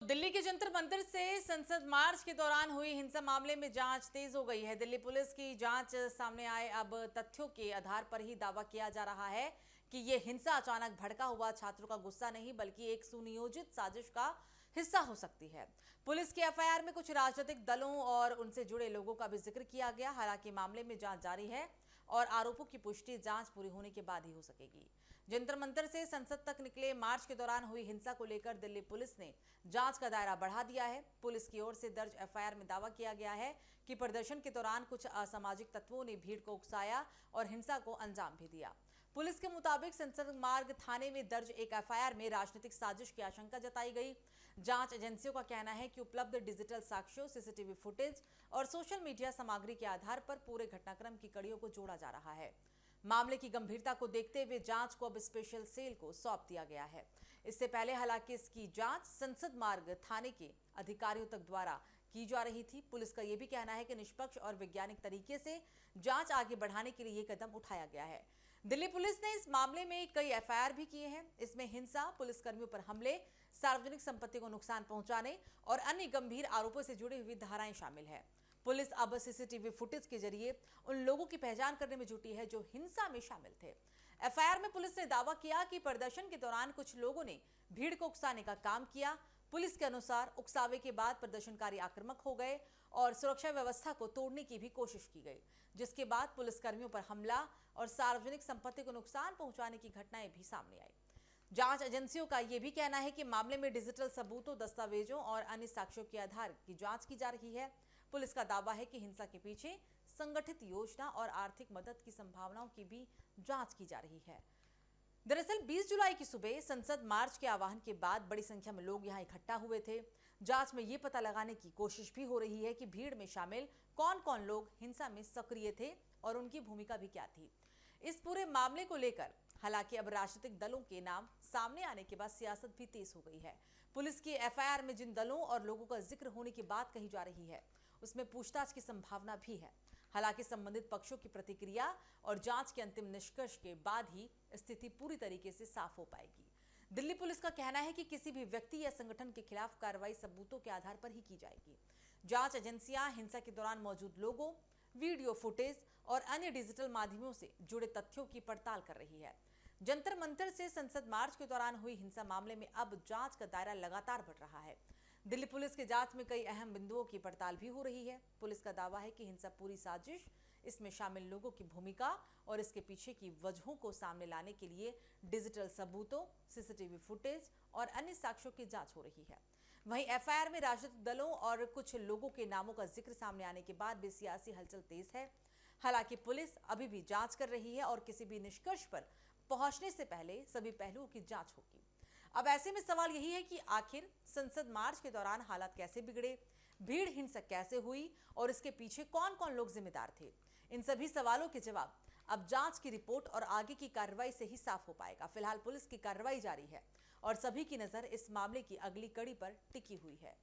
दिल्ली के जंतर मंतर से संसद मार्च के दौरान हुई हिंसा मामले में जांच तेज हो गई है। दिल्ली पुलिस की जांच सामने आए अब तथ्यों के आधार पर ही दावा किया जा रहा है कि यह हिंसा अचानक भड़का हुआ छात्रों का गुस्सा नहीं बल्कि एक सुनियोजित साजिश का हिस्सा हो सकती है। पुलिस के एफआईआर में कुछ राजनीतिक दलों और उनसे जुड़े लोगों का भी जिक्र किया गया। हालांकि मामले में जांच जारी है और आरोपों की पुष्टि जांच पूरी होने के बाद ही हो सकेगी। जंतर मंतर से संसद तक निकले मार्च के दौरान हुई हिंसा को लेकर दिल्ली पुलिस ने जांच का दायरा बढ़ा दिया है। पुलिस की ओर से दर्ज एफआईआर में दावा किया गया है कि प्रदर्शन के दौरान कुछ असामाजिक तत्वों ने भीड़ को उकसाया और हिंसा को अंजाम भी दिया। पुलिस के मुताबिक संसद मार्ग थाने में दर्ज एक एफआईआर में राजनीतिक साजिश की आशंका जताई गई। जांच एजेंसियों का कहना है कि उपलब्ध डिजिटल साक्ष्यों, सीसीटीवी फुटेज और सोशल मीडिया सामग्री के आधार पर पूरे घटनाक्रम की कड़ियों को जोड़ा जा रहा है। मामले की गंभीरता को देखते हुए जांच को अब स्पेशल सेल को सौंप दिया गया है। इससे पहले हालांकि इसकी जांच संसद मार्ग थाने के अधिकारियों तक द्वारा की जा रही थी। पुलिस का यह भी कहना है कि निष्पक्ष और वैज्ञानिक तरीके से जांच आगे बढ़ाने के लिए यह कदम उठाया गया है। दिल्ली पुलिस ने इस मामले में कई एफआईआर भी किए हैं। इसमें हिंसा, पुलिसकर्मियों पर हमले, सार्वजनिक संपत्ति को नुकसान पहुंचाने और अन्य गंभीर आरोपों से जुड़ी हुई धाराएं शामिल है। पुलिस अब सीसीटीवी फुटेज के जरिए उन लोगों की पहचान करने में जुटी है जो हिंसा में शामिल थे। एफआईआर में पुलिस ने दावा किया कि प्रदर्शन के दौरान कुछ लोगों ने भीड़ को उकसाने का काम किया। पुलिस के अनुसार उकसावे के बाद प्रदर्शनकारी आक्रामक हो गए और सुरक्षा व्यवस्था को तोड़ने की भी कोशिश की गई, जिसके बाद पुलिसकर्मियों पर हमला और सार्वजनिक संपत्ति को नुकसान पहुंचाने की घटनाएं भी सामने आई। जांच एजेंसियों का यह भी कहना है कि मामले में डिजिटल सबूतों, दस्तावेजों और अन्य साक्ष्यों के आधार की जांच की जा रही है। पुलिस का दावा है कि हिंसा के पीछे संगठित योजना और आर्थिक मदद की संभावनाओं की भी जांच की जा रही है। दरअसल 20 जुलाई की सुबह संसद मार्च के आह्वान के बाद बड़ी संख्या में लोग यहां इकट्ठा हुए थे। जांच में यह पता लगाने की कोशिश भी हो रही है कि भीड़ में शामिल कौन कौन लोग हिंसा में सक्रिय थे और उनकी भूमिका भी क्या थी। इस पूरे मामले को लेकर हालांकि अब राजनीतिक दलों के नाम सामने आने के बाद सियासत भी तेज हो गई है। पुलिस की एफआईआर में जिन दलों और लोगों का जिक्र होने की बात कही जा रही है उसमें पूछताछ की संभावना भी है। हालांकि संबंधित पक्षों की प्रतिक्रिया और जांच के अंतिम निष्कर्ष के बाद ही स्थिति पूरी तरीके से साफ हो पाएगी। दिल्ली पुलिस का कहना है कि किसी भी व्यक्ति या संगठन के खिलाफ कार्रवाई सबूतों के आधार पर ही की जाएगी। जांच एजेंसियां हिंसा के दौरान मौजूद लोगों, वीडियो फुटेज और अन्य डिजिटल माध्यमों से जुड़े तथ्यों की पड़ताल कर रही है। जंतर मंतर से संसद मार्च के दौरान हुई हिंसा मामले में अब जांच का दायरा लगातार बढ़ रहा है। दिल्ली पुलिस की जांच में कई अहम बिंदुओं की पड़ताल भी हो रही है। पुलिस का दावा है कि हिंसा पूरी साजिश, इसमें शामिल लोगों की भूमिका और इसके पीछे की वजहों को सामने लाने के लिए डिजिटल सबूतों, सीसीटीवी फुटेज और अन्य साक्ष्यों की जांच हो रही है। वहीं एफआईआर में राजनीतिक दलों और कुछ लोगों के नामों का जिक्र सामने आने के बाद भी सियासी हलचल तेज है। हालांकि पुलिस अभी भी जांच कर रही है और किसी भी निष्कर्ष पर पहुंचने से पहले सभी पहलुओं की जांच होगी। अब ऐसे में सवाल यही है कि आखिर संसद मार्च के दौरान हालात कैसे बिगड़े, भीड़ हिंसा कैसे हुई और इसके पीछे कौन कौन लोग जिम्मेदार थे। इन सभी सवालों के जवाब अब जांच की रिपोर्ट और आगे की कार्रवाई से ही साफ हो पाएगा। फिलहाल पुलिस की कार्रवाई जारी है और सभी की नजर इस मामले की अगली कड़ी पर टिकी हुई है।